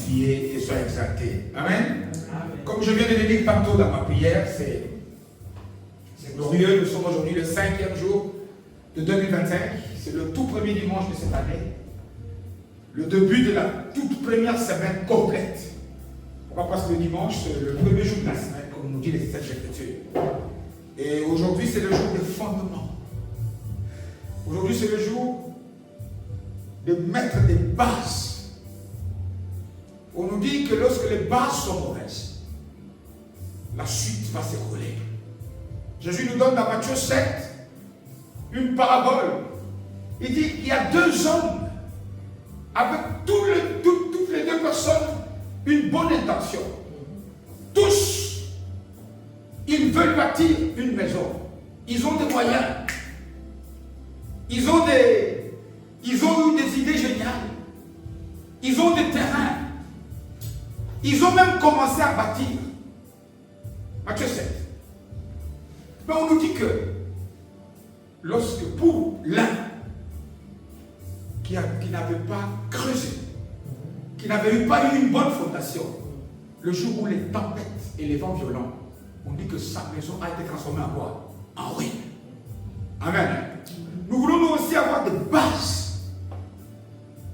sanctifié et soit exalté. Amen. Amen. Comme je viens de le dire tantôt dans ma prière, c'est glorieux. Nous sommes aujourd'hui le 5e jour de 2025. C'est le tout premier dimanche de cette année. Le début de la toute première semaine complète. Pourquoi? Parce que le dimanche, c'est le premier jour de la semaine, comme nous dit les Saintes Écritures. Et aujourd'hui, c'est le jour des fondements. Aujourd'hui, c'est le jour de mettre des bases. On nous dit que lorsque les bases sont mauvaises, la suite va s'écrouler. Jésus nous donne dans Matthieu 7 une parabole. Il dit qu'il y a deux hommes avec toutes les deux personnes une bonne intention. Tous, ils veulent bâtir une maison. Ils ont des moyens. Ils ont eu des idées géniales. Ils ont des terrains. Ils ont même commencé à bâtir. Matthieu 7. Mais on nous dit que lorsque pour l'un qui n'avait pas creusé, qui n'avait pas eu une bonne fondation, le jour où les tempêtes et les vents violents, on dit que sa maison a été transformée en quoi? En ruine. Amen. Nous voulons nous aussi avoir des bases.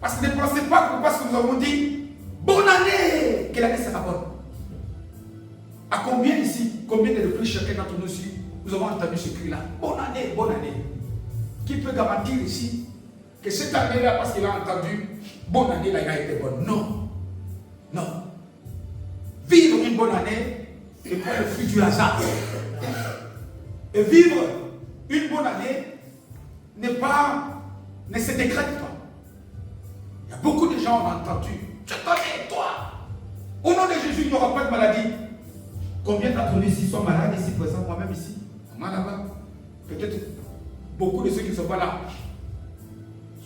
Parce que ne pensez pas que parce que nous avons dit bonne année, que l'année sera bonne. À combien ici, combien de plus chacun d'entre nous ici, nous avons entendu ce cri-là? Bonne année, bonne année. Qui peut garantir ici que cette année-là, parce qu'il a entendu bonne année, là, il a été bonne? Non. Non. Vivre une bonne année, c'est pas le fruit du hasard. Et vivre une bonne année ne se décrète pas. Il y a beaucoup de gens qui ont entendu. Je connais toi. Au nom de Jésus, il n'y aura pas de maladie. Combien d'entre nous ici sont malades ici présents, moi-même ici? Moi là-bas. Peut-être beaucoup de ceux qui ne sont pas là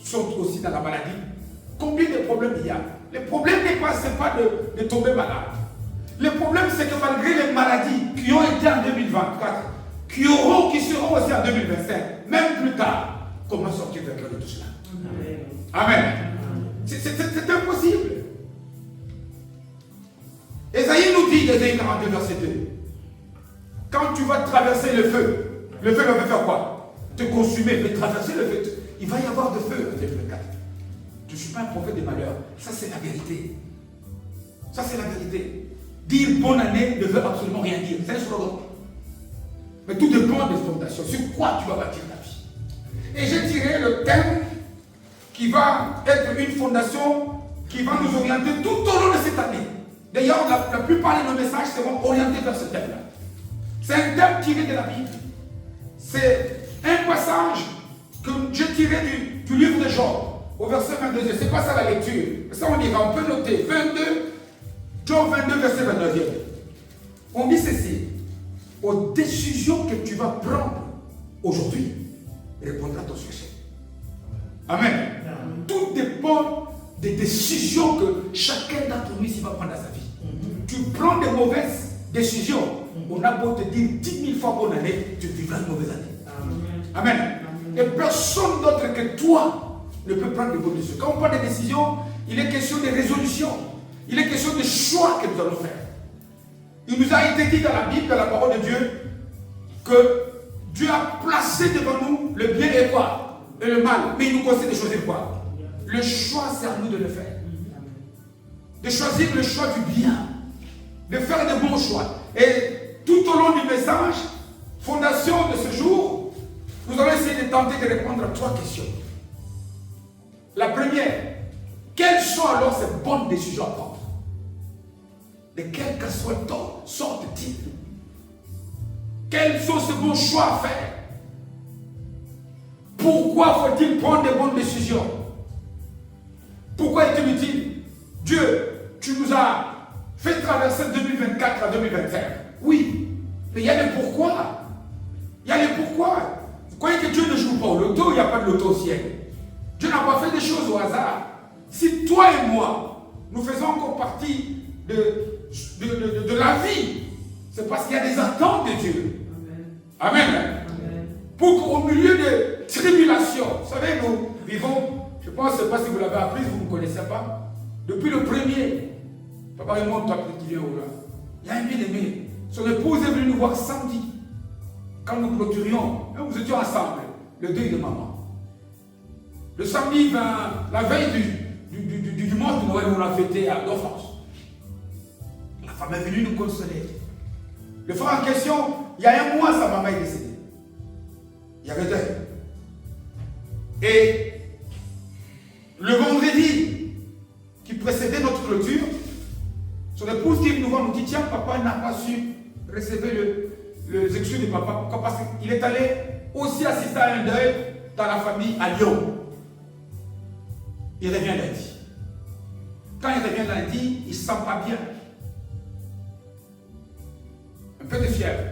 sont aussi dans la maladie. Combien de problèmes il y a? Le problème n'est pas de tomber malade. Le problème, c'est que malgré les maladies qui ont été en 2024, qui seront aussi en 2025, même plus tard, comment sortir vainqueur de tout cela? Amen. Amen. C'est impossible. Esaïe nous dit, Esaïe 42, verset 2, quand tu vas traverser le feu va faire quoi? Te consumer, mais traverser le feu. Il va y avoir de feu en 2024. Je ne suis pas un prophète de malheur. Ça, c'est la vérité. Ça, c'est la vérité. Dire bonne année ne veut absolument rien dire. C'est un slogan. Mais tout dépend des fondations. Sur quoi tu vas bâtir ta vie. Et j'ai tiré le thème qui va être une fondation qui va nous orienter tout au long de cette année. D'ailleurs, la plupart de nos messages seront orientés vers ce thème-là. C'est un thème tiré de la Bible. C'est un passage que j'ai tiré du livre de Job, au verset 22. Ce n'est pas ça la lecture. Ça, on dira, on peut noter 22, Job 22, verset 29. On dit ceci: aux décisions que tu vas prendre aujourd'hui, répondra ton succès. Amen. Amen. Tout dépend des décisions que chacun d'entre nous ici va prendre dans sa vie. Tu prends des mauvaises décisions, on a beau te dire 10 000 fois bonne année, tu vivras une mauvaise année. Amen. Amen. Et personne d'autre que toi ne peut prendre de bonnes décisions. Quand on prend des décisions, il est question de résolution. Il est question de choix que nous allons faire. Il nous a été dit dans la Bible, dans la parole de Dieu, que Dieu a placé devant nous le bien et quoi? Et le mal. Mais il nous conseille de choisir quoi? Le choix, c'est à nous de le faire. De choisir le choix du bien. De faire de bons choix. Et tout au long du message, fondation de ce jour, nous allons essayer de tenter de répondre à 3 questions. La première, quelles sont alors ces bonnes décisions à prendre? De quelle sortent-ils? Quels sont ces bons choix à faire? Pourquoi faut-il prendre des bonnes décisions? Pourquoi est-il utile? Dieu, tu nous as fait traverser 2024 à 2025. Oui, mais il y a des pourquoi. Il y a des pourquoi. Vous croyez que Dieu ne joue pas au loto? Il n'y a pas de loto au ciel. Dieu n'a pas fait des choses au hasard. Si toi et moi, nous faisons encore partie de la vie, c'est parce qu'il y a des attentes de Dieu. Amen. Amen. Amen. Pour qu'au milieu de tribulations, vous savez, nous vivons, je pense, je ne sais pas si vous l'avez appris, si vous ne me connaissez pas, depuis le premier Papa, remonte toi qui viens au là. Il y a un bien-aimé. Son épouse est venue nous voir samedi. Quand nous clôturions, nous étions ensemble, le deuil de maman. Le samedi, la veille du dimanche de Noël, où on a fêté à d'enfance. La femme est venue nous consoler. Le frère en question, il y a un mois, sa maman est décédée. Il y avait deuil. Et le vendredi qui précédait notre clôture, son épouse qui nous voit nous dit, tiens, papa n'a pas su recevoir les excuses de papa. Pourquoi? Parce qu'il est allé aussi assister à un deuil dans la famille à Lyon. Il revient lundi. Quand il revient lundi, il ne se sent pas bien. Un peu de fièvre.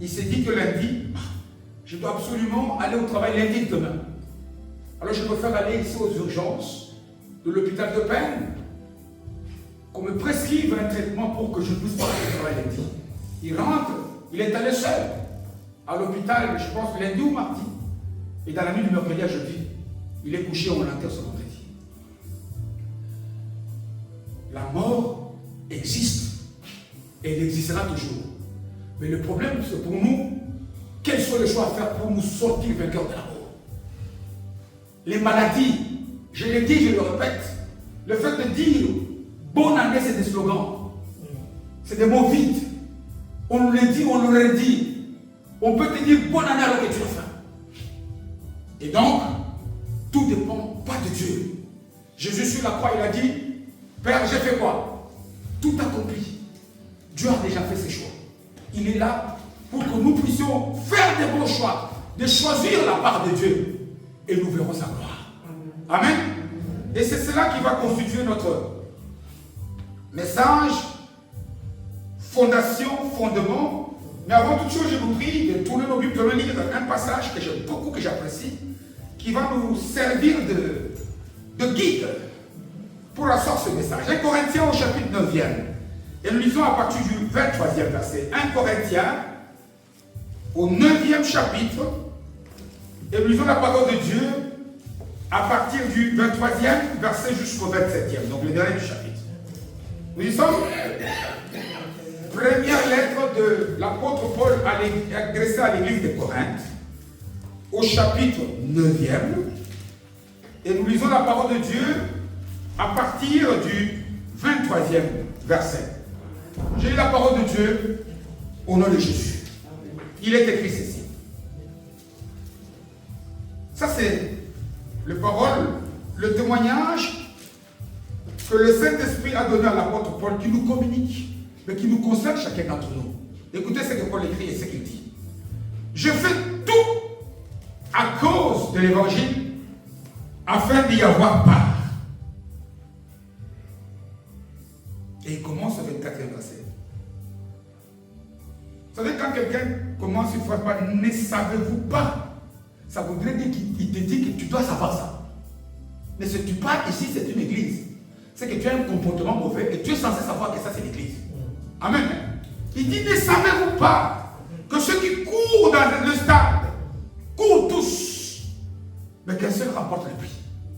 Il s'est dit que lundi, je dois absolument aller au travail lundi demain. Alors je préfère aller ici aux urgences de l'hôpital de Penne, qu'on me prescrive un traitement pour que je puisse pas aller au travail lundi. Il rentre, il est allé seul à l'hôpital, je pense lundi ou mardi. Et dans la nuit du mercredi à jeudi, il est couché, on l'enterre ce vendredi. La mort existe et elle existera toujours. Mais le problème, c'est pour nous, quels sont les choix à faire pour nous sortir vainqueurs de la mort? Les maladies, je l'ai dit, je le répète, le fait de dire bonne année, c'est des slogans. C'est des mots vides. On nous le dit, on nous le redit. On peut te dire bonne année alors que tu as faim. Et donc, tout ne dépend pas de Dieu. Jésus sur la croix, il a dit, Père, j'ai fait quoi? Tout accompli. Dieu a déjà fait ses choix. Il est là pour que nous puissions faire des bons choix, de choisir la part de Dieu. Et nous verrons sa gloire. Amen. Et c'est cela qui va constituer notre message, fondation, fondement. Mais avant toute chose, je vous prie de tourner nos Bibles, de lire un passage que j'aime beaucoup, que j'apprécie, qui va nous servir de guide pour asseoir ce message. 1 Corinthiens au chapitre 9e. Et nous lisons à partir du 23e verset. 1 Corinthiens au 9e chapitre. Et nous lisons la parole de Dieu à partir du 23e verset jusqu'au 27e. Donc le dernier du chapitre. Nous y sommes. Première lettre de l'apôtre Paul adressée à l'église de Corinthe, au chapitre 9e. Et nous lisons la parole de Dieu à partir du 23e verset. J'ai lu la parole de Dieu au nom de Jésus. Il est écrit ceci. Ça, c'est le parole, le témoignage que le Saint-Esprit a donné à l'apôtre Paul, qui nous communique, mais qui nous concerne chacun d'entre nous. Écoutez ce que Paul écrit et ce qu'il dit. Je fais tout à cause de l'évangile, afin d'y avoir part. Et il commence au 24e verset. Vous savez, quand quelqu'un commence une phrase par ne savez-vous pas, ça voudrait dire qu'il te dit que tu dois savoir ça. Mais ce que tu parles ici, c'est une église. C'est que tu as un comportement mauvais et tu es censé savoir que ça, c'est l'église. Amen. Il dit, ne savez-vous pas que ceux qui courent dans le stade courent tous, mais qu'un seul remporte le prix.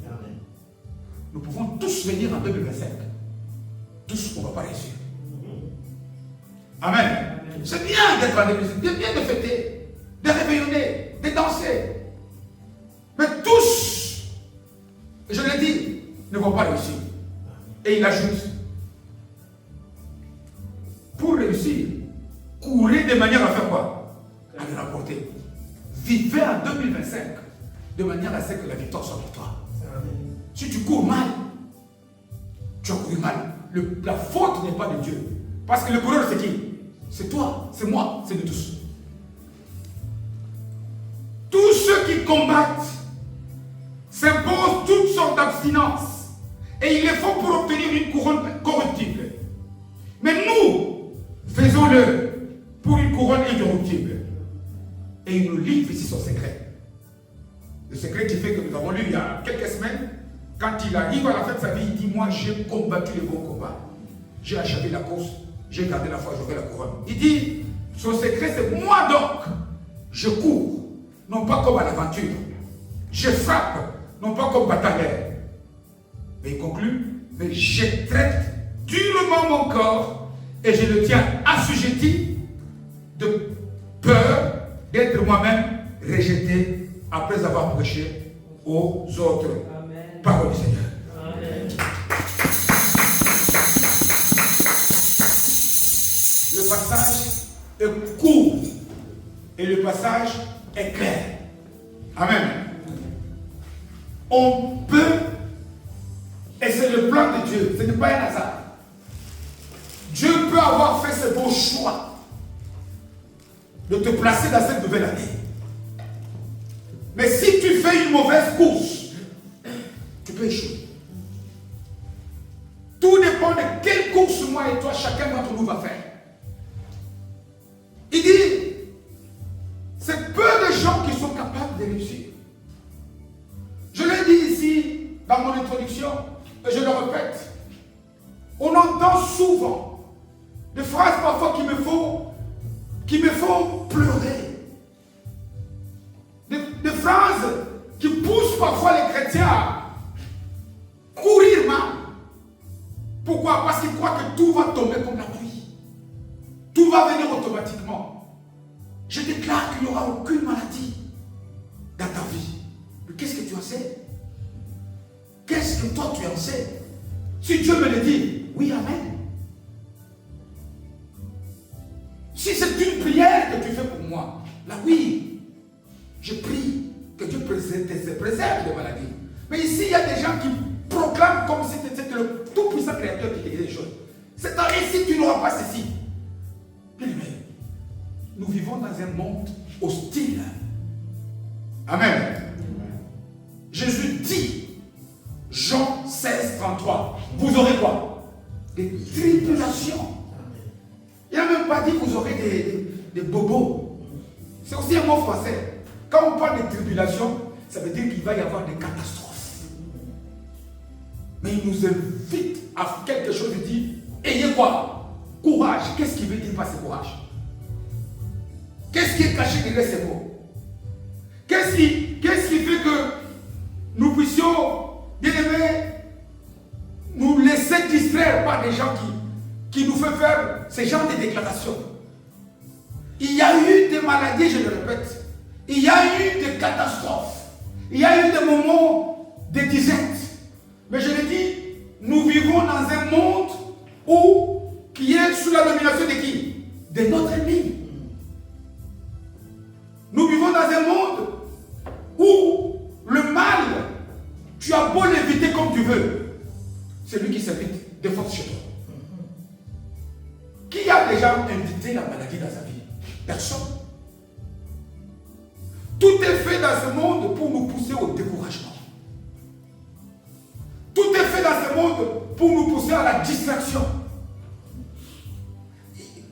Amen. Nous pouvons tous venir en 2025. Tous, on ne va pas réussir. Amen. Amen. C'est bien d'être en église, c'est bien de fêter, de réveillonner, de danser. Mais tous, je l'ai dit, ne vont pas réussir. Et il ajoute, pour réussir, courez de manière à faire quoi? À le rapporter. Vivez en 2025 de manière à ce que la victoire soit pour toi. Si tu cours mal, tu as couru mal. La faute n'est pas de Dieu. Parce que le coureur, c'est qui? C'est toi, c'est moi, c'est de tous. Tous ceux qui combattent s'imposent toutes sortes d'abstinence. Et ils le font pour obtenir une couronne corruptible. Mais nous, faisons-le pour une couronne incorruptible. Et il nous livre ici son secret. Le secret qui fait que nous avons lu il y a quelques semaines, quand il arrive à la fin de sa vie, il dit, moi j'ai combattu le bon combat. J'ai achevé la course, j'ai gardé la foi, j'aurai la couronne. Il dit, son secret c'est moi donc, je cours, non pas comme à l'aventure. Je frappe, non pas comme batailleur. Mais il conclut, mais je traite durement mon corps et je le tiens assujetti de peur d'être moi-même rejeté après avoir prêché aux autres. Amen. Parole du Seigneur. Amen. Le passage est court et le passage est clair. Amen. On peut, et c'est le plan de Dieu, ce n'est pas un hasard. Dieu peut avoir fait ce beau choix de te placer dans cette nouvelle année. Mais si tu fais une mauvaise course, tu peux échouer. Tout dépend de quelle course moi et toi, chacun d'entre nous va faire. Il dit, c'est peu de gens qui sont capables de réussir. Je l'ai dit ici dans mon introduction, et je le répète. On entend souvent des phrases parfois qui me font pleurer. Des phrases qui poussent parfois les chrétiens à courir mal. Pourquoi? Parce qu'ils croient que tout va tomber comme la pluie. Tout va venir automatiquement. Je déclare qu'il n'y aura aucune maladie dans ta vie. Mais qu'est-ce que tu en sais? Qu'est-ce que toi tu en sais? Si Dieu me le dit, oui, amen. Si c'est une prière que tu fais pour moi, là oui, je prie que Dieu te préserve de maladies. Mais ici, il y a des gens qui proclament comme si c'était le tout-puissant créateur qui faisait des choses. C'est ici tu n'auras pas ceci. Bien aimé, nous vivons dans un monde hostile. Amen. Jésus dit, Jean 16, 33, vous aurez quoi? Des tribulations. Il n'a même pas dit vous aurez des bobos. C'est aussi un mot français. Quand on parle de tribulations, ça veut dire qu'il va y avoir des catastrophes. Mais il nous invite à quelque chose. Il dit, ayez quoi? Courage. Qu'est-ce qui veut dire par ce courage? Qu'est-ce qui est caché derrière ces mots? Qu'est-ce qui fait que nous puissions, bien aimés, nous laisser distraire par des gens qui nous font faire ce genre de déclarations? Il y a eu des maladies, je le répète. Il y a eu des catastrophes. Il y a eu des moments de disette. Mais je le dis, nous vivons dans un monde qui est sous la domination de qui? De notre ennemi. Nous vivons dans un monde où le mal, tu as beau l'éviter comme tu veux, c'est lui qui s'invite de force chez toi. Qui a déjà invité la maladie dans sa vie? Personne. Tout est fait dans ce monde pour nous pousser au découragement. Tout est fait dans ce monde pour nous pousser à la distraction.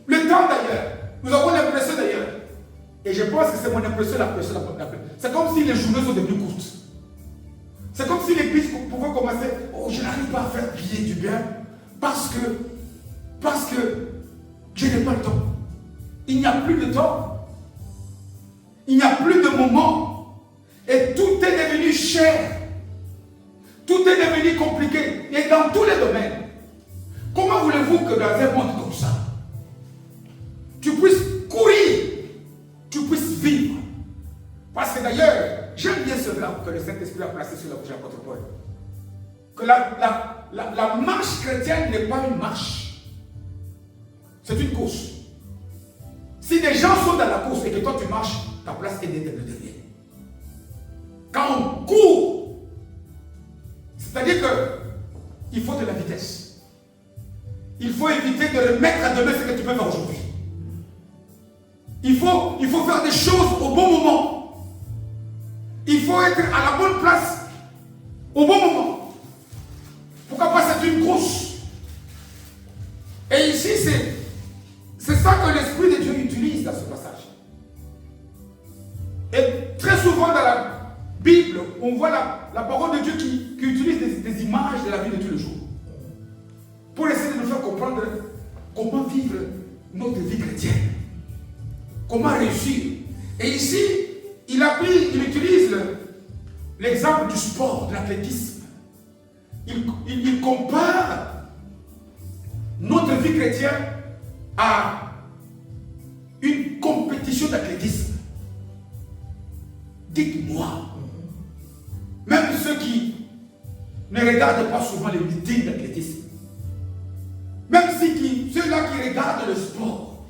Le temps d'ailleurs, nous avons l'impression d'ailleurs, et je pense que c'est mon impression la plus. C'est comme si les journées sont devenues courtes. C'est comme si l'église pouvait commencer, oh je n'arrive pas à faire du bien, parce que je n'ai pas le temps. Il n'y a plus de temps. Il n'y a plus de moment. Et tout est devenu cher. Tout est devenu compliqué. Et dans tous les domaines. Comment voulez-vous que dans un monde comme ça, tu puisses courir, tu puisses vivre? Parce que d'ailleurs, j'aime bien cela que le Saint-Esprit a placé sur la bouche de l'apôtre Paul. Que la marche chrétienne n'est pas une marche. C'est une course. Si des gens sont dans la course et que toi tu marches, ta place est d'être le dernier. Quand on court, c'est-à-dire qu'il faut de la vitesse. Il faut éviter de remettre à demain ce que tu peux faire aujourd'hui. Il faut faire des choses au bon moment. Il faut être à la bonne place au bon moment. Pourquoi pas, c'est une course. Et ici, c'est ça que l'Esprit de Dieu utilise dans ce passage. Et très souvent dans la Bible, on voit la parole de Dieu qui utilise des images de la vie de tous les jours. Pour essayer de nous faire comprendre comment vivre notre vie chrétienne. Comment réussir. Et ici, il utilise l'exemple du sport, de l'athlétisme. Il compare notre vie chrétienne a une compétition d'athlétisme. Dites-moi, même ceux qui ne regardent pas souvent les meetings d'athlétisme, même ceux-là qui regardent le sport,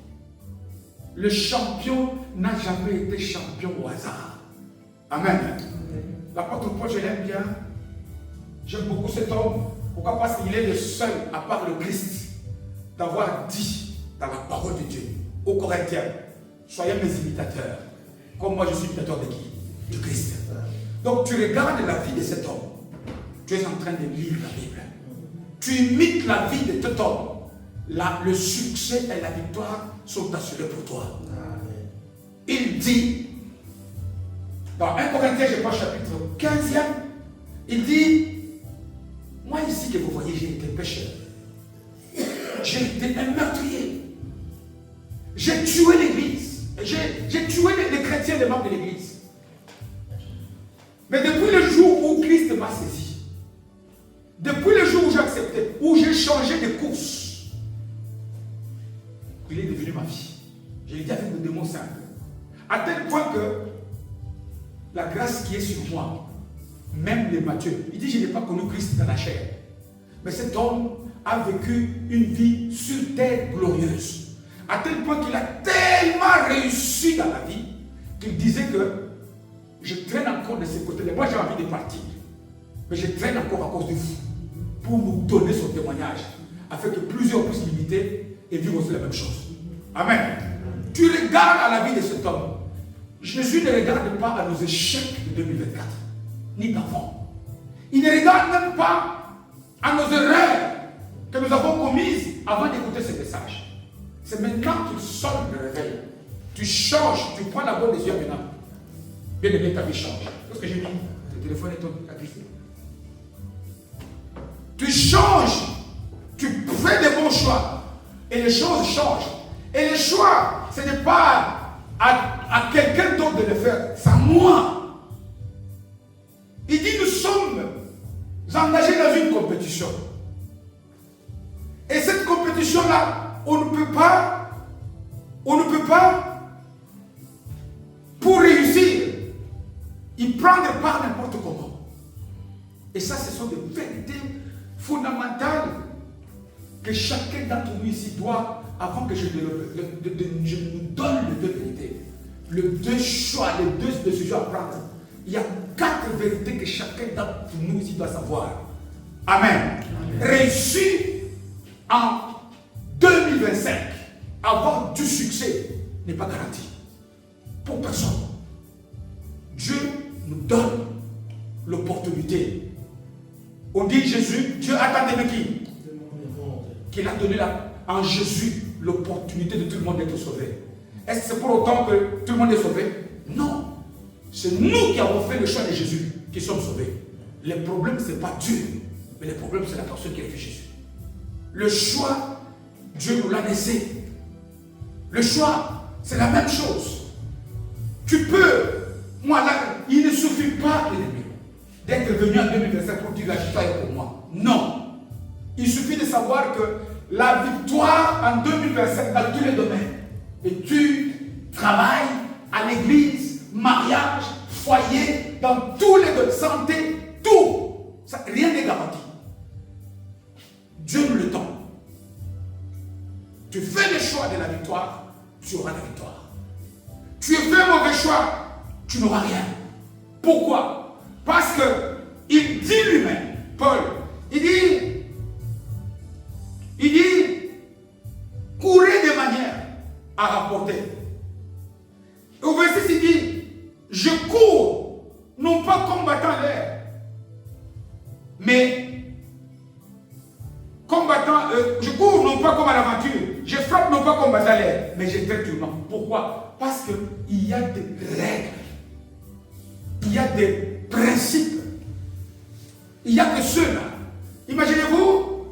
le champion n'a jamais été champion au hasard. Amen. L'apôtre Paul, je l'aime bien. J'aime beaucoup cet homme. Pourquoi? Parce qu'il est le seul, à part le Christ, d'avoir dit dans la parole de Dieu aux Corinthiens, soyez mes imitateurs, comme moi je suis imitateur de qui? Du Christ. Donc tu regardes la vie de cet homme, tu es en train de lire la Bible. Tu imites la vie de cet homme. Le succès et la victoire sont assurés pour toi. Il dit, dans 1 Corinthiens, je pense chapitre 15e, il dit, moi ici que vous voyez, j'ai été pécheur. J'ai été un meurtrier. J'ai tué l'église. J'ai tué les chrétiens, les membres de l'église. Mais depuis le jour où Christ m'a saisi, depuis le jour où j'ai accepté, où j'ai changé de course, il est devenu ma vie. Je l'ai dit avec des mots simples. À tel point que la grâce qui est sur moi, même les Matthieu, il dit, je n'ai pas connu Christ dans la chair. Mais cet homme a vécu une vie sur terre glorieuse. À tel point qu'il a tellement réussi dans la vie qu'il disait que je traîne encore de ces côtés-là. Moi j'ai envie de partir. Mais je traîne encore à cause de vous. Pour nous donner son témoignage. Afin que plusieurs puissent l'imiter et vivre aussi la même chose. Amen. Tu regardes à la vie de cet homme. Jésus ne regarde pas à nos échecs de 2024. Ni d'avant. Il ne regarde même pas à nos erreurs que nous avons commises avant d'écouter ce message. C'est maintenant qu'il sonne le réveil. Tu changes, tu prends la bonne décision maintenant. Bien aimé, ta vie change. Qu'est-ce que j'ai dit? Le téléphone est tombé à Christ. Tu changes, tu fais des bons choix et les choses changent. Et les choix, ce n'est pas à quelqu'un d'autre de le faire, c'est à moi. Il dit nous sommes engagés dans une compétition. Et cette compétition-là, on ne peut pas, pour réussir, y prendre part n'importe comment. Et ça, ce sont des vérités fondamentales que chacun d'entre nous ici doit, avant que je nous donne les deux vérités, les deux choix, les deux décisions à prendre. Il y a 4 vérités que chacun d'entre nous ici doit savoir. Amen. Réussir en 2025, avoir du succès n'est pas garanti. Pour personne. Dieu nous donne l'opportunité. On dit Jésus, Dieu a tant aimé qui? Qu'il a donné en Jésus l'opportunité de tout le monde d'être sauvé. Est-ce que c'est pour autant que tout le monde est sauvé? Non. C'est nous qui avons fait le choix de Jésus qui sommes sauvés. Le problème, ce n'est pas Dieu, mais le problème, c'est la personne qui a fait Jésus. Le choix, Dieu nous l'a laissé. Le choix, c'est la même chose. Tu peux, moi là, il ne suffit pas, d'être venu en 2025 pour dire la victoire est pour moi. Non. Il suffit de savoir que la victoire en 2025 dans tous les domaines, études, travail, à l'église, mariage, foyer, dans tous les domaines, santé, tout. Ça, rien n'est garanti. Dieu nous le donne. Tu fais le choix de la victoire, tu auras la victoire. Tu fais un mauvais choix, tu n'auras rien. Pourquoi? Parce que il dit lui-même, Paul, il dit, courez de manière à rapporter. Et au verset 6, il dit, je cours, non pas combattant l'air, mais combattant, je cours non pas comme à l'aventure, je frappe non pas combattant l'air, mais je traite tournant. Pourquoi? Parce qu'il y a des règles, il y a des principes, il y a que ceux-là. Imaginez-vous,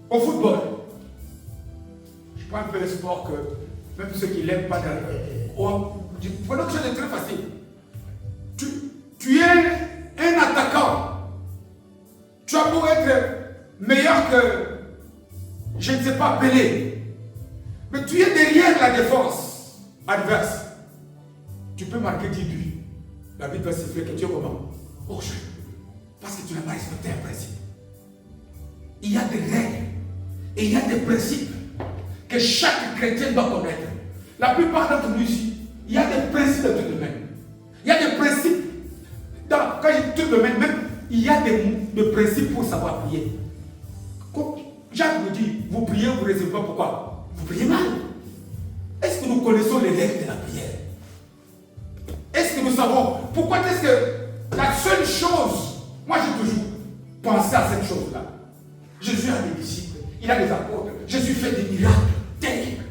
au football, je prends un peu le sport que même ceux qui ne l'aiment pas, prenons quelque chose de très facile. Tu es un attaquant. Tu as beau être meilleur que je ne sais pas appeler. Mais tu es derrière la défense adverse. Tu peux marquer 10 buts. La Bible va siffler que tu es comment? Oh, parce que tu n'as pas respecté un principe. Il y a des règles et il y a des principes que chaque chrétien doit connaître. La plupart d'entre nous ici, il y a des principes dans tout domaine. Il y a des principes. Quand je dis tout domaine, même, il y a des principes pour savoir prier. Comme Jacques me dit, vous priez, vous ne recevez pas. Pourquoi? Vous priez mal. Est-ce que nous connaissons les règles de la prière? Est-ce que nous savons pourquoi est-ce que la seule chose, moi j'ai toujours pensé à cette chose-là. Jésus a des disciples, il a des apôtres, Jésus fait des miracles terribles.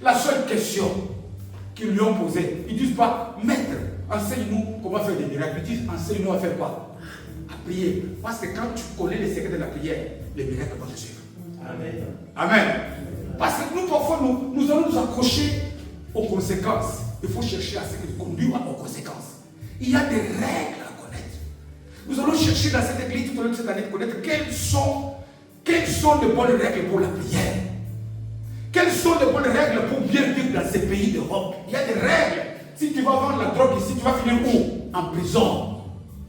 La seule question qu'ils lui ont posée, ils ne disent pas, maître, enseigne-nous comment faire des miracles. Ils disent, enseigne-nous à faire quoi? À prier. Parce que quand tu connais les secrets de la prière, les miracles vont te suivre. Amen. Amen. Parce que nous, parfois, nous allons nous accrocher aux conséquences. Il faut chercher à ce qui conduit aux conséquences. Il y a des règles à connaître. Nous allons chercher dans cette église tout au long de cette année de connaître quelles sont les bonnes règles pour la prière. Quelles sont les bonnes règles pour bien vivre dans ces pays d'Europe? Il y a des règles. Si tu vas vendre la drogue ici, tu vas finir où? En prison.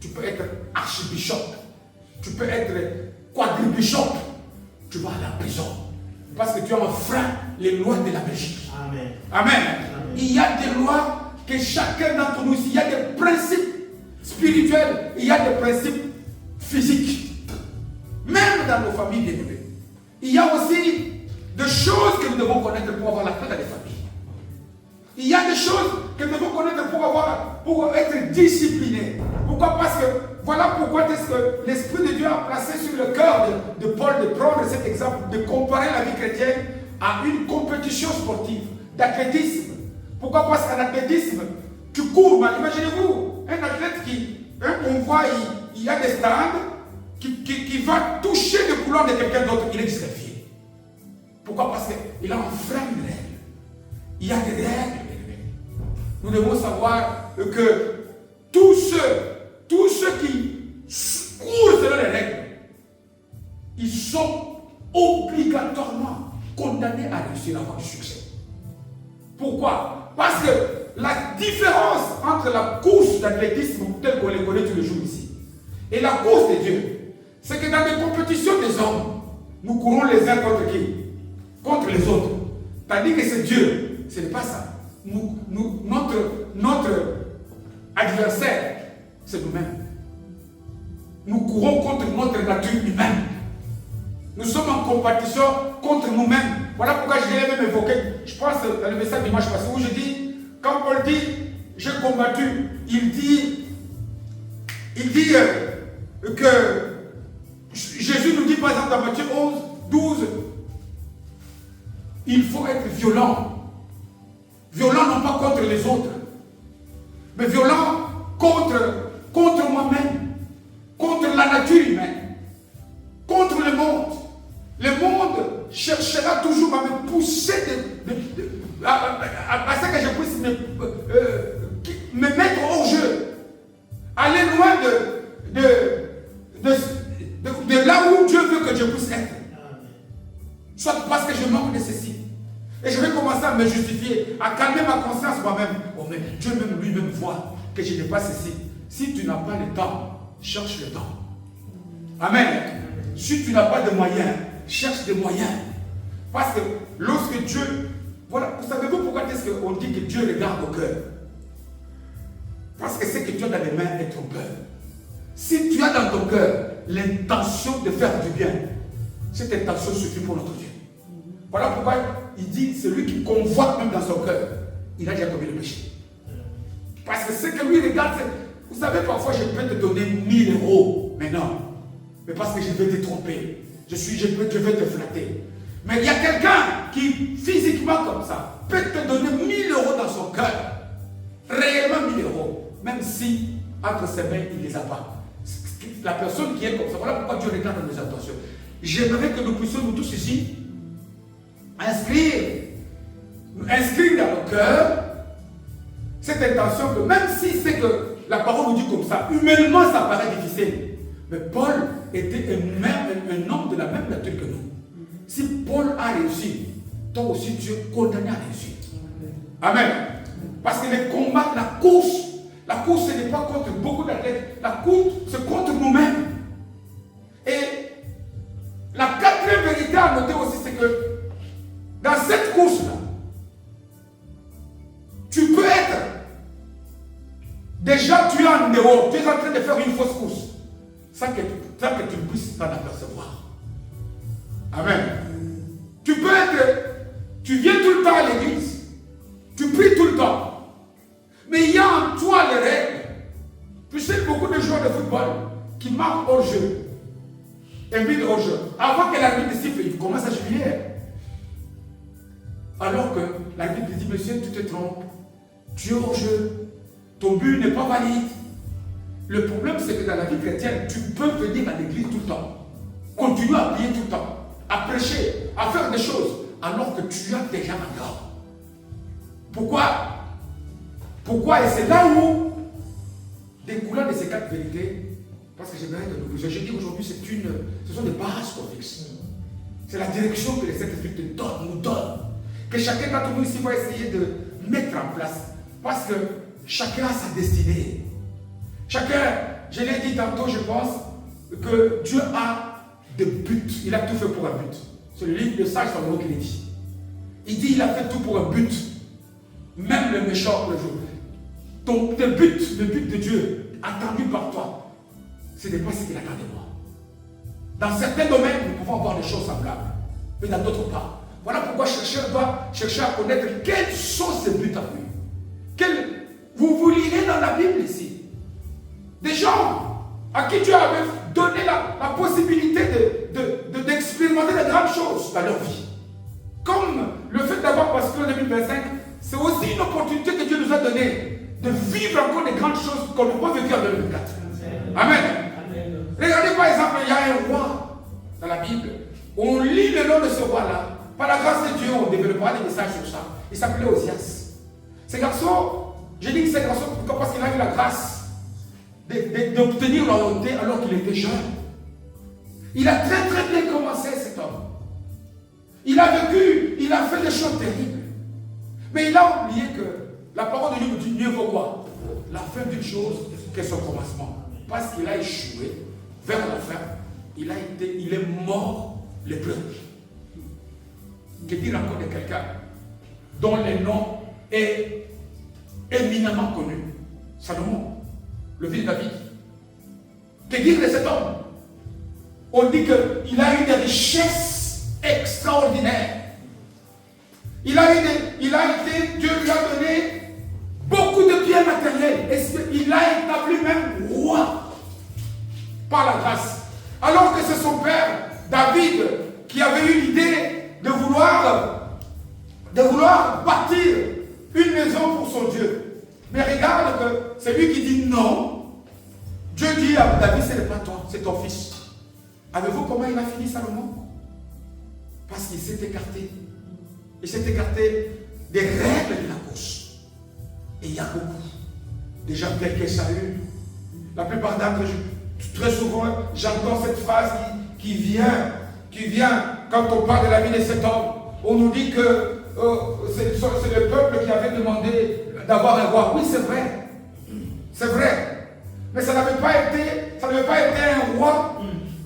Tu peux être archibishop. Tu peux être quadribishop. Tu vas aller en prison. Parce que tu as enfreint les lois de la Belgique. Amen. Amen. Amen. Il y a des lois que chacun d'entre nous, il y a des principes spirituels, il y a des principes physiques. Même dans nos familles bien-aimées. Il y a aussi des choses que nous devons connaître pour avoir la paix dans les familles. Il y a des choses que nous devons connaître pour être disciplinés. Pourquoi? Parce que voilà pourquoi est-ce que l'Esprit de Dieu a placé sur le cœur de Paul de prendre cet exemple, de comparer la vie chrétienne à une compétition sportive, d'athlétisme. Pourquoi? Parce qu'en athlétisme, tu cours. Imaginez-vous, un athlète on voit, il y a des stands qui va toucher le couloir de quelqu'un d'autre, il est disqualifié. Pourquoi? Parce qu'il a enfreint une règle. Il y a des règles. Nous devons savoir que tous ceux qui courent selon les règles, ils sont obligatoirement condamnés à réussir à avoir du succès. Pourquoi? Parce que la différence entre la course d'athlétisme telle qu'on les connaît tous les jours ici et la course de Dieu, c'est que dans les compétitions des hommes, nous courons les uns contre qui? Contre les autres. Tandis que c'est Dieu, ce n'est pas ça. Notre adversaire, c'est nous-mêmes. Nous courons contre notre nature humaine. Nous sommes en compétition contre nous-mêmes. Voilà pourquoi je l'ai même évoqué. Je pense dans le message dimanche passé où je dis, quand Paul dit, j'ai combattu, il dit que Jésus nous dit par exemple dans Matthieu 11, 12, il faut être violent. Violent non pas contre les autres, mais violent contre moi-même, contre la nature humaine, contre le monde. Le monde cherchera toujours à me pousser à ce que je puisse me mettre hors jeu, aller loin de là où Dieu veut que je puisse être. Soit parce que je manque de ceci. Et je vais commencer à me justifier, à calmer ma conscience moi-même. Oh, mais Dieu même lui-même voit que je n'ai pas ceci. Si tu n'as pas le temps, cherche le temps. Amen. Si tu n'as pas de moyens, cherche des moyens. Parce que lorsque Dieu... Voilà, vous savez-vous pourquoi est-ce qu'on dit que Dieu regarde au cœur? Parce que c'est que Dieu a dans les mains est ton cœur. Si tu as dans ton cœur l'intention de faire du bien, cette intention suffit pour notre Dieu. Voilà pourquoi il dit, celui qui convoite même dans son cœur, il a déjà commis le péché. Parce que ce que lui regarde, c'est, vous savez, parfois je peux te donner 1000 euros, mais non. Mais parce que je vais te tromper, je vais te flatter. Mais il y a quelqu'un qui, physiquement comme ça, peut te donner 1000 euros dans son cœur. Réellement 1000 euros. Même si, entre ses mains, il ne les a pas. La personne qui est comme ça, voilà pourquoi Dieu regarde dans nos intentions. J'aimerais que nous puissions, nous tous ici, inscrire dans le cœur cette intention que même si c'est que la parole nous dit comme ça, humainement ça paraît difficile, mais Paul était un homme de la même nature que nous. si Paul a réussi, toi aussi tu es condamné à réussir. Amen. Parce que les combats, la course ce n'est pas contre beaucoup d'athlètes, la course c'est contre nous-mêmes. Et la quatrième vérité à noter aussi, c'est que dans cette course-là, tu peux être déjà tu es en dehors, tu es en train de faire une fausse course sans que tu puisses t'en apercevoir. Amen. Tu peux être, tu viens tout le temps à l'église, tu pries tout le temps, mais il y a en toi les règles. Tu sais beaucoup de joueurs de football qui marquent au jeu, invitent au jeu, avant que l'arbitre siffle, ils commencent à jouer. Alors que l'arbitre dit, monsieur, tu te trompes, tu es au jeu, ton but n'est pas valide. Le problème, c'est que dans la vie chrétienne, tu peux venir à l'église tout le temps, continuer à prier tout le temps, à prêcher, à faire des choses, alors que tu as déjà un gars. Pourquoi? Et c'est là où, découlant de ces quatre vérités, parce que j'aimerais que nous, je dis aujourd'hui, ce sont des bases qu'on fixe. C'est la direction que les Saint-Esprit nous donne. Que chacun d'entre nous ici va essayer de mettre en place. Parce que chacun a sa destinée. Chacun, je l'ai dit tantôt, je pense, que Dieu a des buts. Il a tout fait pour un but. C'est le livre de Sage Salomon qui le dit. Il dit il a fait tout pour un but. Même le méchant le jour. Donc le but de Dieu, attendu par toi, ce n'est pas ce qu'il attend de moi. Dans certains domaines, nous pouvons avoir des choses semblables, mais dans d'autres pas. Voilà pourquoi chercheur doit chercher à connaître quels sont ses buts à lui. Vous lirez dans la Bible ici. Des gens à qui Dieu avait donné la possibilité d'expérimenter de grandes choses dans leur vie. Comme le fait d'avoir basculé en 2025, c'est aussi une opportunité que Dieu nous a donnée de vivre encore des grandes choses qu'on n'a pas vécues en 2024. Amen. Regardez par exemple, il y a un roi dans la Bible. On lit le nom de ce roi-là. Par la grâce de Dieu, on développera des messages sur ça. Il s'appelait Osias. Ce garçon, je dis que ce garçon, parce qu'il a eu la grâce d'obtenir la royauté alors qu'il était jeune. Il a très très bien commencé cet homme. Il a vécu, il a fait des choses terribles. Mais il a oublié que la parole de Dieu nous dit mieux vaut quoi? La fin d'une chose que son commencement. Parce qu'il a échoué vers la fin, il est mort lépreux. Que dire encore de quelqu'un dont le nom est éminemment connu? Salomon, le fils de David. Que dire de cet homme? On dit qu'il a eu des richesses extraordinaires. Dieu lui a donné beaucoup de biens matériels. Et il a établi même roi par la grâce. Alors que c'est son père, David, qui avait eu l'idée de vouloir bâtir une maison pour son Dieu. Mais regarde que c'est lui qui dit non. Dieu dit à David, ce n'est pas toi, c'est ton fils. Avez-vous comment il a fini Salomon? Parce qu'il s'est écarté. Il s'est écarté des règles de la course. Et il y a beaucoup de gens tels que Saül. La plupart d'entre eux, très souvent, j'entends cette phrase qui vient quand on parle de la vie de cet homme. On nous dit que c'est le peuple qui avait demandé d'avoir un roi. Oui, c'est vrai. C'est vrai. Mais ça n'avait pas été un roi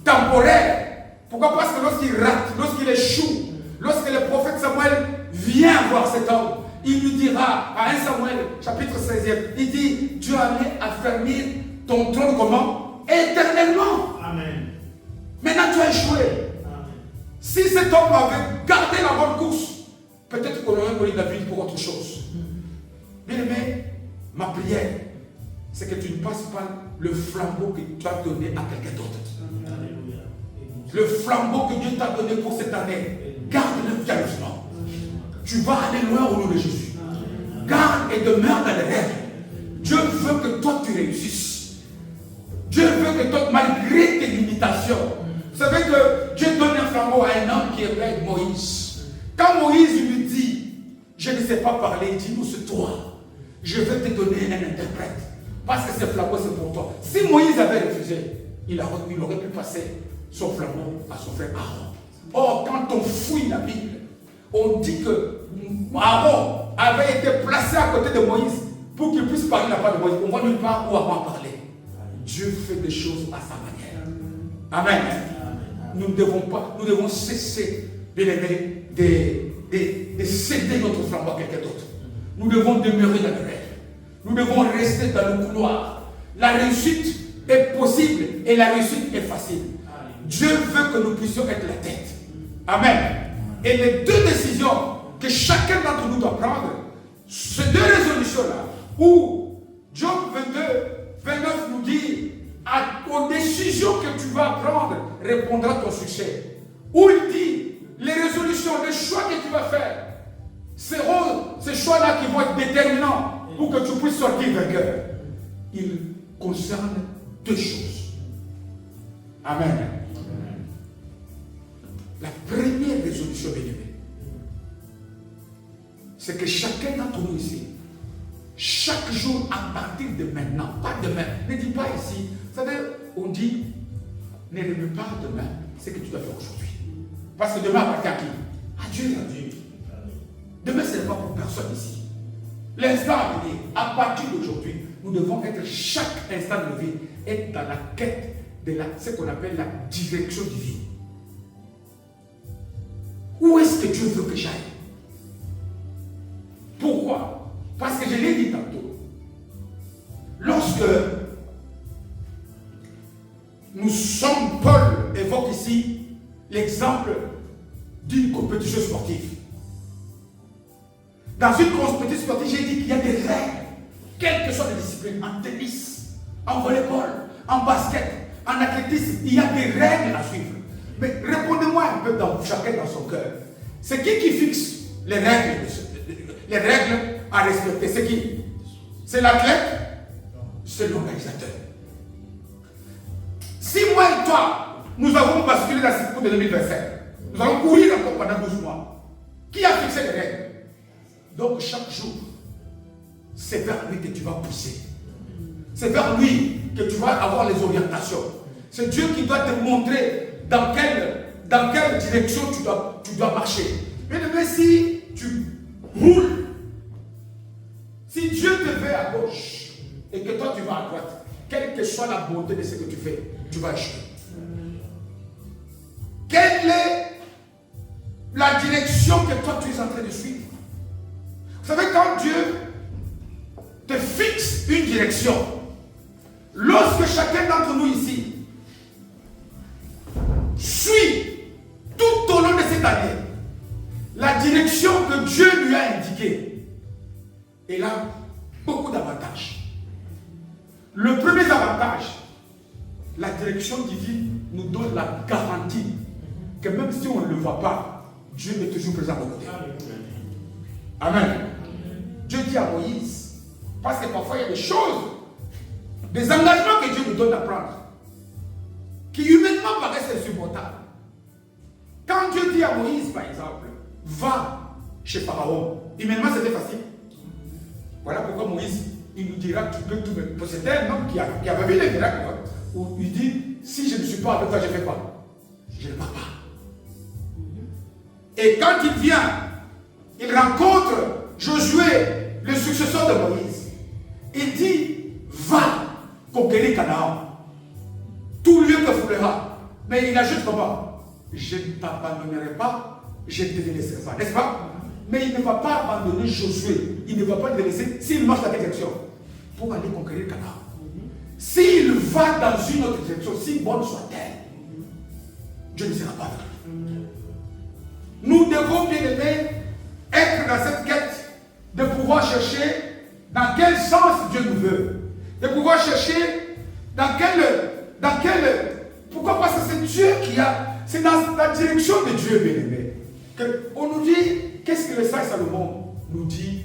temporaire. Pourquoi? Parce que lorsqu'il rate, lorsqu'il échoue, lorsque le prophète Samuel vient voir cet homme, il lui dira, à 1 Samuel, chapitre 16e, il dit, Dieu allait affermir ton trône comment? Éternellement. Amen. Maintenant tu as échoué. Amen. Si cet homme avait gardé la bonne course, peut-être qu'on aurait connu David pour autre chose. Bien aimé, ma prière, c'est que tu ne passes pas le flambeau que tu as donné à quelqu'un d'autre. Le flambeau que Dieu t'a donné pour cette année, garde-le fierement. Tu vas aller loin au nom de Jésus. Garde et demeure dans les rêves. Dieu veut que toi tu réussisses. Dieu veut que toi, malgré tes limitations, vous savez que Dieu donne un flambeau à un homme qui est Moïse. Quand Moïse lui dit, je ne sais pas parler, dis-nous c'est toi. Je vais te donner un interprète. Parce que ce flambeau c'est pour toi. Si Moïse avait refusé, il aurait pu passer son flambeau à son frère Aaron. Or, quand on fouille la Bible, on dit que Aaron avait été placé à côté de Moïse pour qu'il puisse parler la part de Moïse. On voit nulle part où Aaron parlait. Dieu fait des choses à sa manière. Amen. Nous ne devons pas, nous devons cesser, bien aimés, de céder notre flambeau à quelqu'un d'autre. Nous devons demeurer dans le rêve. Nous devons rester dans le couloir. La réussite est possible et la réussite est facile. Dieu veut que nous puissions être la tête. Amen. Et les deux décisions que chacun d'entre nous doit prendre, ces deux résolutions-là, où Job 22, 29 nous dit, aux décisions que tu vas prendre, répondra ton succès. Où il dit, les résolutions, les choix que tu vas faire, seront ces choix-là qui vont être déterminants pour que tu puisses sortir vainqueur. Il concerne deux choses. Amen. La première résolution, bien-aimée, c'est que chacun d'entre nous ici, chaque jour à partir de maintenant, pas demain, ne dis pas ici, vous savez, on dit, ne remets pas demain ce que tu dois faire aujourd'hui. Parce que demain appartient à qui? À Dieu. Demain, ce n'est pas pour personne ici. L'instant à venir, à partir d'aujourd'hui, nous devons être chaque instant de nos vies, être dans la quête de ce qu'on appelle la direction divine. Où est-ce que Dieu veut que j'aille? Pourquoi? Parce que je l'ai dit tantôt. Lorsque nous sommes, Paul évoque ici l'exemple d'une compétition sportive. Dans une compétition sportive, j'ai dit qu'il y a des règles, quelles que soient les disciplines, en tennis, en volleyball, en basket, en athlétisme, il y a des règles à suivre. Mais répondez-moi un peu chacun dans son cœur. C'est qui fixe les règles à respecter? C'est qui? C'est l'athlète? C'est l'organisateur. Si moi et toi, nous avons basculé dans cette course de 2025, nous allons courir encore pendant 12 mois. Qui a fixé les règles? Donc chaque jour, c'est vers lui que tu vas pousser. C'est vers lui que tu vas avoir les orientations. C'est Dieu qui doit te montrer dans quelle direction tu dois marcher. Mais si tu roules, si Dieu te veut à gauche et que toi tu vas à droite, quelle que soit la bonté de ce que tu fais, tu vas échouer. Quelle est la direction que toi tu es en train de suivre? Vous savez, quand Dieu te fixe une direction, lorsque chacun d'entre nous ici suit tout au long de cette année la direction que Dieu lui a indiquée, il a beaucoup d'avantages. Le premier avantage, la direction divine nous donne la garantie que même si on ne le voit pas, Dieu est toujours présent à nos côtés. Amen. Dieu dit à Moïse, parce que parfois il y a des choses, des engagements que Dieu nous donne à prendre, qui humainement paraissent insupportables. Quand Dieu dit à Moïse, par exemple, va chez Pharaon, humainement c'était facile. Voilà pourquoi Moïse, il nous dira, tu peux tout me... C'était un homme qui avait vu les miracles, où il dit, si je ne suis pas avec toi, je ne fais pas. Je ne pars pas. Et quand il vient, il rencontre Josué, le successeur de Moïse. Il dit, va conquérir Canaan. Tout lieu que foulera. Mais il ajoute comment? Je ne t'abandonnerai pas, je te laisserai pas. N'est-ce pas? Mais il ne va pas abandonner Josué. Il ne va pas le laisser s'il marche dans quelle direction? Pour aller conquérir Canaan. S'il va dans une autre direction, si bonne soit-elle, Dieu ne sera pas avec lui. Nous devons, bien aimés, être dans cette quête de pouvoir chercher dans quel sens Dieu nous veut. De pouvoir chercher dans quel... Pourquoi? Parce que c'est Dieu qui a... C'est dans la direction de Dieu, bien aimé. On nous dit, qu'est-ce que le sage Salomon nous dit?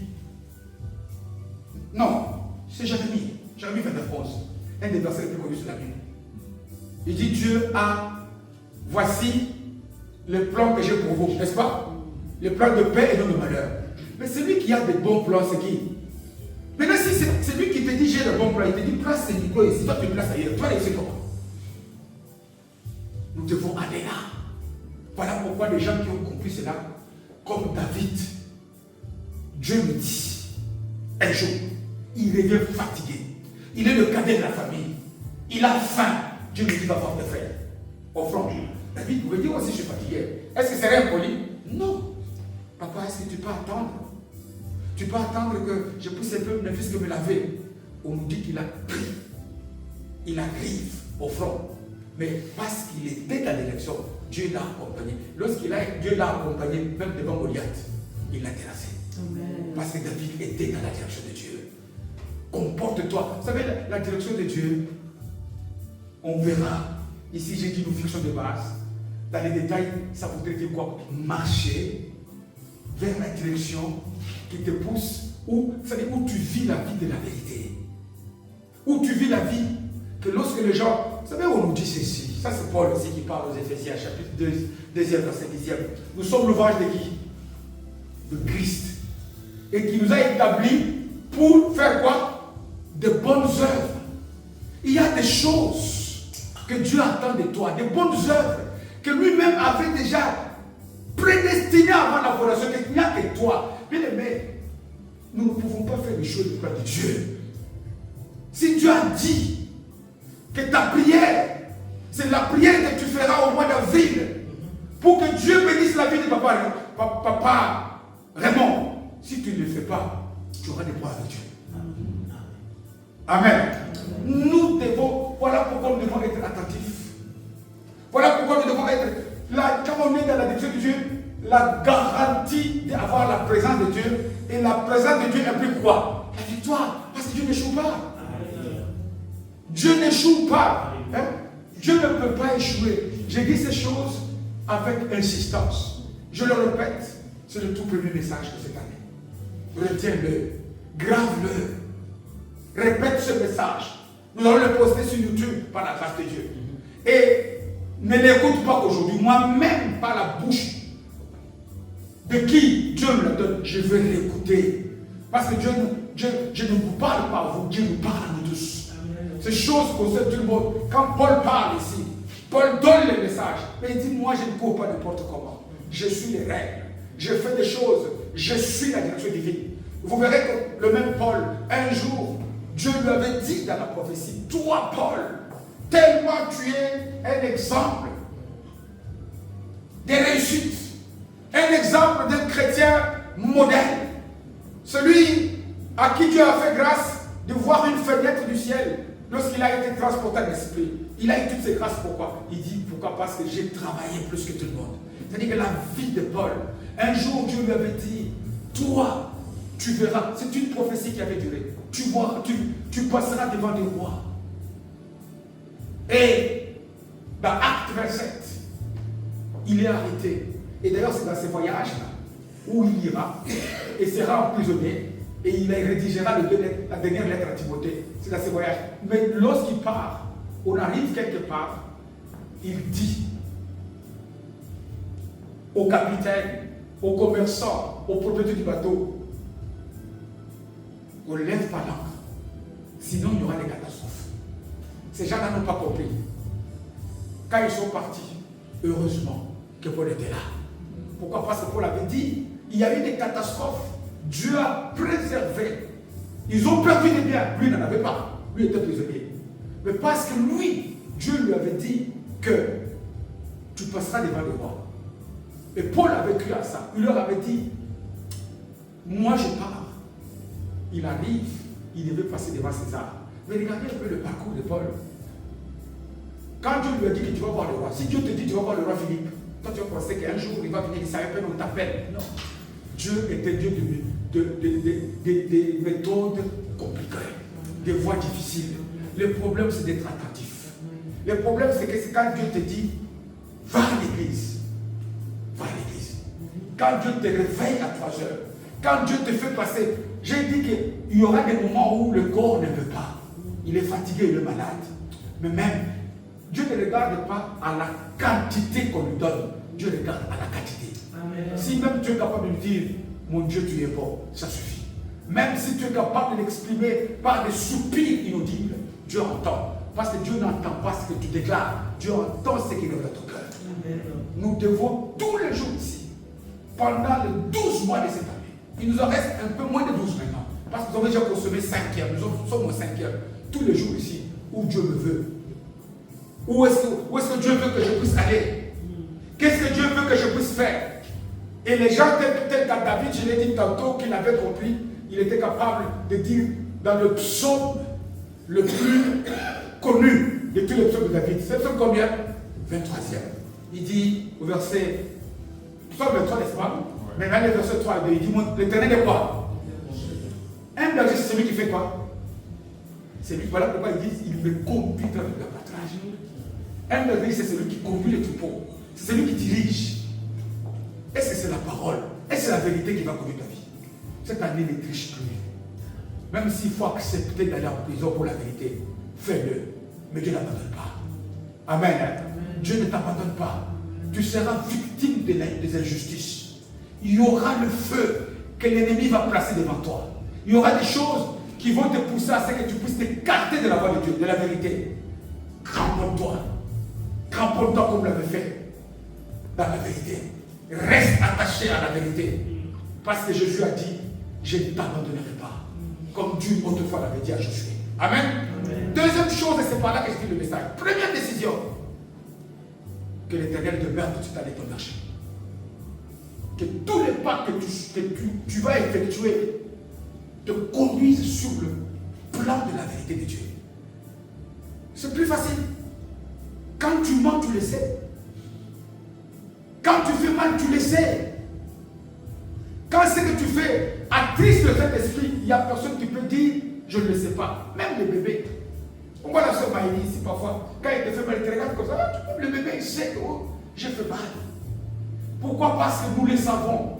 Non, c'est Jérémie. Jérémie 29:11. Un des versets les plus connus sur la Bible. Il dit, Dieu a... Voici le plan que j'ai pour vous, n'est-ce pas? Le plan de paix et non de malheur. Mais celui qui a des bons plans, c'est qui? Maintenant, si c'est lui qui te dit j'ai le bon plan, il te dit place c'est Nico ici, toi tu places ailleurs, toi réussis comment? Nous devons aller là. Voilà pourquoi les gens qui ont compris cela, comme David, Dieu me dit, un jour, il revient fatigué. Il est le cadet de la famille. Il a faim. Dieu me dit, va voir tes frères. Offrande. David pouvait dire aussi, je suis fatigué. Est-ce que c'est impoli? Non. Papa, est-ce que tu peux attendre? Tu peux attendre que je puisse un peu ne fût-ce que me laver. On nous dit qu'il a pris. Il arrive au front. Mais parce qu'il était dans l'élection, Dieu l'a accompagné. Dieu l'a accompagné, même devant Goliath, il l'a terrassé. Amen. Parce que David était dans la direction de Dieu. Comporte-toi. Vous savez, la direction de Dieu, on verra. Ici, j'ai dit une fiction de base. Dans les détails, ça voudrait dire quoi? Marcher vers la direction qui te pousse, où tu vis la vie de la vérité. Où tu vis la vie que lorsque les gens... Vous savez, on nous dit ceci. Ça, c'est Paul aussi qui parle aux Éphésiens, chapitre 2, 2e, verset 10e. Nous sommes l'ouvrage de qui? De Christ. Et qui nous a établis pour faire quoi? De bonnes œuvres. Il y a des choses que Dieu attend de toi, des bonnes œuvres que lui-même avait déjà prédestinées avant la fondation, qu'il n'y a que toi. Bien aimé, nous ne pouvons pas faire les choses de gloire de Dieu. Si Dieu a dit que ta prière, c'est la prière que tu feras au mois d'avril pour que Dieu bénisse la vie de papa Raymond, si tu ne le fais pas, tu auras des points avec Dieu. Amen. Nous devons, voilà pourquoi nous devons être attentifs. Voilà pourquoi nous devons être là, quand on est dans la direction de Dieu, la garantie d'avoir la présence de Dieu. Et la présence de Dieu implique quoi? La victoire. Parce que Dieu n'échoue pas. Dieu n'échoue pas. Hein? Dieu ne peut pas échouer. J'ai dit ces choses avec insistance. Je le répète, c'est le tout premier message de cette année. Retiens-le, grave-le, répète ce message. Nous allons le poster sur YouTube par la grâce de Dieu. Et ne l'écoute pas aujourd'hui. Moi-même, par la bouche de qui Dieu me le donne, je vais l'écouter. Parce que Dieu ne vous parle pas à vous, Dieu nous parle à nous tous. Ces choses concernent tout le monde. Quand Paul parle ici, Paul donne le message. Mais il dit, moi je ne cours pas n'importe comment. Je suis les règles. Je fais des choses. Je suis la direction divine. Vous verrez que le même Paul, un jour, Dieu lui avait dit dans la prophétie, toi Paul, tellement tu es un exemple de réussite, un exemple d'un chrétien modèle, celui à qui Dieu a fait grâce de voir une fenêtre du ciel lorsqu'il a été transporté en esprit. Il a eu toutes ces grâces, pourquoi? Il dit, pourquoi? Parce que j'ai travaillé plus que tout le monde. C'est-à-dire que la vie de Paul, un jour Dieu lui avait dit, toi, tu verras, c'est une prophétie qui avait duré, tu passeras devant les rois. Et dans Acte 27, il est arrêté. Et d'ailleurs, c'est dans ces voyages-là où il ira et sera emprisonné et il rédigera la dernière lettre à Timothée. C'est dans ces voyages. Mais lorsqu'il part, on arrive quelque part, il dit au capitaine, aux commerçants, aux propriétaires du bateau, on ne lève pas l'ancre, sinon il y aura des catastrophes. Ces gens-là n'ont pas compris. Quand ils sont partis, heureusement que Paul était là. Pourquoi? Parce que Paul avait dit, il y a eu des catastrophes. Dieu a préservé. Ils ont perdu des biens. Lui n'en avait pas. Lui était prisonnier. Mais parce que lui, Dieu lui avait dit que tu passeras devant le roi. Et Paul avait cru à ça. Il leur avait dit, moi je pars. Il arrive, il devait passer devant César. Mais regardez un peu le parcours de Paul. Quand Dieu lui a dit que tu vas voir le roi, si Dieu te dit que tu vas voir le roi Philippe, toi tu vas penser qu'un jour il va venir, il s'appelle, on t'appelle. Non. Dieu était Dieu de méthodes compliquées, des voies difficiles. Le problème c'est d'être attentif. Le problème c'est que quand Dieu te dit, va à l'église. Va à l'église. Quand Dieu te réveille à 3 heures, quand Dieu te fait passer, j'ai dit qu'il y aura des moments où le corps ne veut pas. Il est fatigué, il est malade. Mais même, Dieu ne regarde pas à la quantité qu'on lui donne. Dieu regarde à la quantité. Amen. Si même tu es capable de dire, mon Dieu, tu es bon, ça suffit. Même si tu es capable de l'exprimer par des soupirs inaudibles, Dieu entend. Parce que Dieu n'entend pas ce que tu déclares. Dieu entend ce qui est dans ton cœur. Amen. nous devons tous les jours ici, pendant les 12 mois de cette année. Il nous en reste un peu moins de 12 maintenant. Parce que nous avons déjà consommé 5 heures. Nous sommes aux 5 heures. Tous les jours ici, où Dieu me veut. Où est-ce que Dieu veut que je puisse aller? Qu'est-ce que Dieu veut que je puisse faire? Et les gens, tel qu'à David, je l'ai dit tantôt, qu'il avait compris, il était capable de dire dans le psaume le plus connu de tous les psaumes de David. C'est le psaume combien? 23e. Il dit au verset, psaume 23, n'est-ce pas? Mais dans le verset 3, il dit, l'Éternel est quoi? Un berger, c'est celui qui fait quoi? C'est lui, voilà pourquoi il dit, il me conduit dans le pâturage. Un berger, c'est celui qui conduit les troupeaux. C'est celui qui dirige. Est-ce que c'est la parole? Est-ce que c'est la vérité qui va conduire ta vie? Cette année ne triche plus. Même s'il faut accepter d'aller en prison pour la vérité, fais-le. Mais Dieu n'abandonne pas. Amen. Dieu ne t'abandonne pas. Tu seras victime des injustices. Il y aura le feu que l'ennemi va placer devant toi. Il y aura des choses qui vont te pousser à ce que tu puisses t'écarter de la voie de Dieu, de la vérité. Cramponne-toi. Cramponne-toi comme l'avait fait dans la vérité. Reste attaché à la vérité. Parce que Jésus a dit, je ne t'abandonnerai pas. Comme Dieu autrefois l'avait dit à Josué. Amen. Amen. Deuxième chose, et c'est par là que je dis le message. Première décision. Que l'Éternel demeure tout de suite à ton marché. Que tous les pas que tu vas effectuer te conduisent sur le plan de la vérité de Dieu. C'est plus facile. Quand tu mens, tu le sais. Quand tu fais mal, tu le sais. Quand ce que tu fais attriste le Saint-Esprit, il n'y a personne qui peut dire je ne le sais pas. Même les bébés. On voit la soeur Maïli ici parfois. Quand il te fait mal, il te regarde comme ça. Le bébé, il sait que j'ai fait mal. Pourquoi? Parce que nous le savons.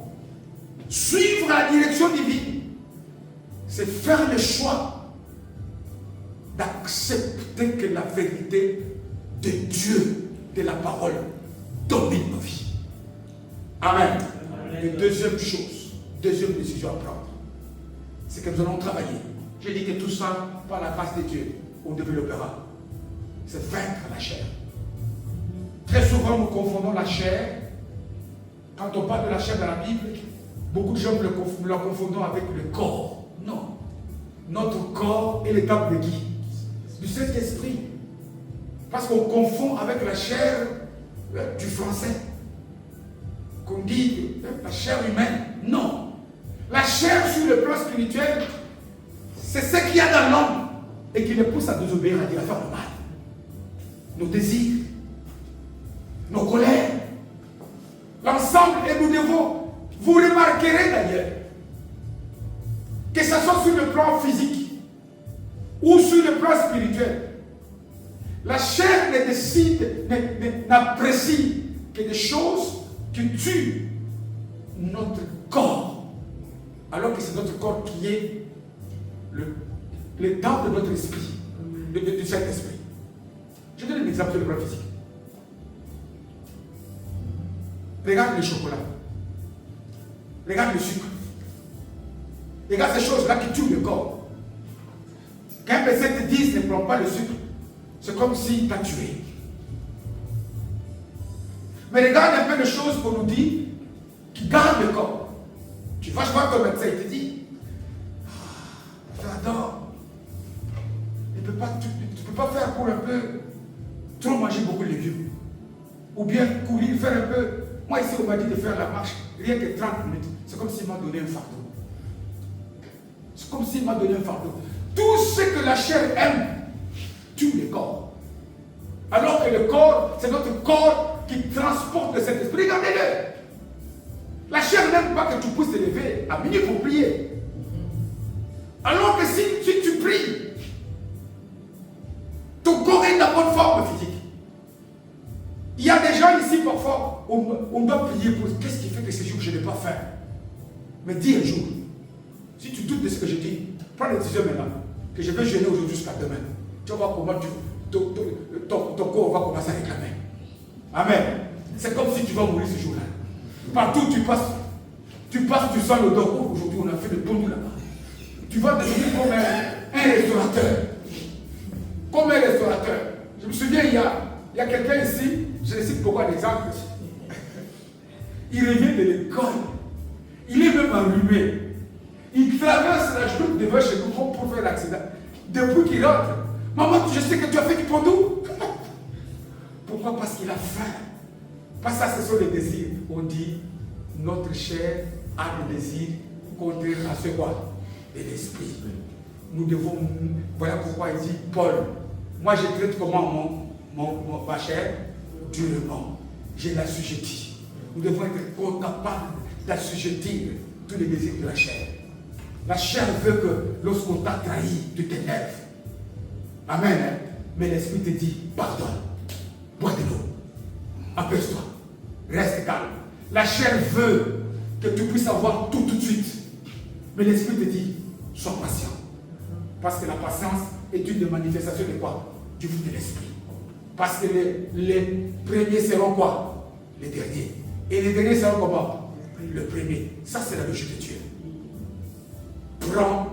Suivre la direction divine, c'est faire le choix d'accepter que la vérité de Dieu, de la parole, domine nos vies. Amen. Et deuxième chose, deuxième décision à prendre, c'est que nous allons travailler. J'ai dit que tout ça, par la grâce de Dieu, on développera. C'est vaincre la chair. Très souvent, nous confondons la chair. Quand on parle de la chair dans la Bible, beaucoup de gens nous la confondons avec le corps. Non. Notre corps est le temple de qui? Du Saint-Esprit. Parce qu'on confond avec la chair du français. Qu'on dit la chair humaine. Non. La chair sur le plan spirituel, c'est ce qu'il y a dans l'homme et qui le pousse à désobéir, à dire, à faire le mal. Nos désirs, nos colères, l'ensemble, et nous devons, vous remarquerez d'ailleurs, que ce soit sur le plan physique ou sur le plan spirituel, la chair ne décide, n'apprécie que des choses qui tuent notre corps, alors que c'est notre corps qui est le temple de notre esprit, du Saint-Esprit. Je donne un exemple sur le plan physique. Regarde le chocolat. Regarde le sucre. Regarde ces choses-là qui tuent le corps. Quand un médecin te dit ne prends pas le sucre, c'est comme s'il t'a tué. Mais regarde un peu les choses qu'on nous dit qui gardent le corps. Tu vas voir ton médecin, il te dit j'adore. Tu ne peux pas faire pour un peu trop manger beaucoup de légumes. Ou bien courir, faire un peu. Moi ici on m'a dit de faire la marche, rien que 30 minutes. C'est comme s'il m'a donné un fardeau. C'est comme s'il m'a donné un fardeau. Tout ce que la chair aime tue le corps. Alors que le corps, c'est notre corps qui transporte le Saint-Esprit. Regardez-le. La chair n'aime pas que tu puisses te lever à minuit pour prier. Alors que si tu pries, ton corps est en bonne forme physique. Il y a des gens ici parfois, on doit prier pour qu'est-ce qui fait que ce jour je n'ai pas faim. Mais dis un jour, si tu doutes de ce que je dis, prends la décision maintenant, que je vais jeûner aujourd'hui jusqu'à demain. Tu vas voir comment ton corps va commencer à réclamer. Amen. C'est comme si tu vas mourir ce jour-là. Partout où tu passes, tu sens l'odeur. Oh, aujourd'hui on a fait de bon goût là-bas. Tu vas devenir comme un restaurateur. Comme un restaurateur. Je me souviens, il y a quelqu'un ici, je le cite pour un exemple. Il revient de l'école. Il est même enrhumé. Il traverse la journée devant chez nous pour faire l'accident. Depuis qu'il rentre, maman, je sais que tu as fait du pandou. Pourquoi? Parce qu'il a faim. Parce que ça, ce sont les désirs. On dit, notre chair a des désirs contraires à ce quoi? De l'esprit. Nous devons, voilà pourquoi il dit, Paul, moi je traite comment ma chair? Durement. Je l'assujettis. Nous devons être capables d'assujettir tous les désirs de la chair. La chair veut que lorsqu'on t'a trahi, tu t'énerves. Amen. Hein? Mais l'esprit te dit, pardonne. Bois de l'eau. Apaise-toi. Reste calme. La chair veut que tu puisses avoir tout de suite. Mais l'esprit te dit, sois patient. Parce que la patience est une des manifestations de quoi? Du fruit de l'esprit. Parce que les premiers seront quoi? Les derniers. Et les derniers seront comment? Le premier. Ça, c'est la logique de Dieu. Prends,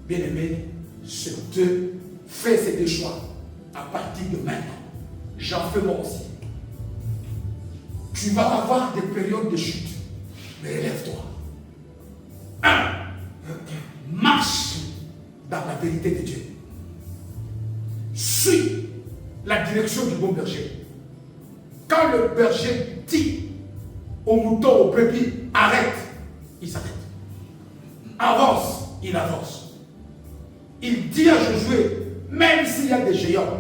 bien-aimé, fais ces deux choix à partir de maintenant. J'en fais moi aussi. Tu vas avoir des périodes de chute. Mais relève-toi. 1. Marche dans la vérité de Dieu. Suis la direction du bon berger. Quand le berger dit au mouton, au brebis, arrête, il s'arrête. Avance, il avance. Il dit à Josué, même s'il y a des géants,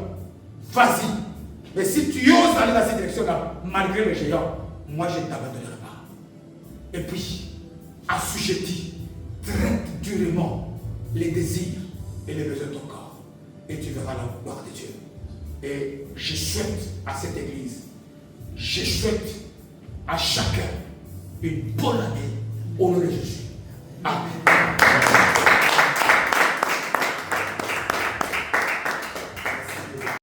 vas-y. Mais si tu oses aller dans cette direction-là, malgré les géants, moi je ne t'abandonnerai pas. Et puis, assujettis, traite durement les désirs et les besoins de ton corps. Et tu verras la gloire de Dieu. Et je souhaite à cette église, je souhaite à chacun une bonne année au nom de Jésus. Amen.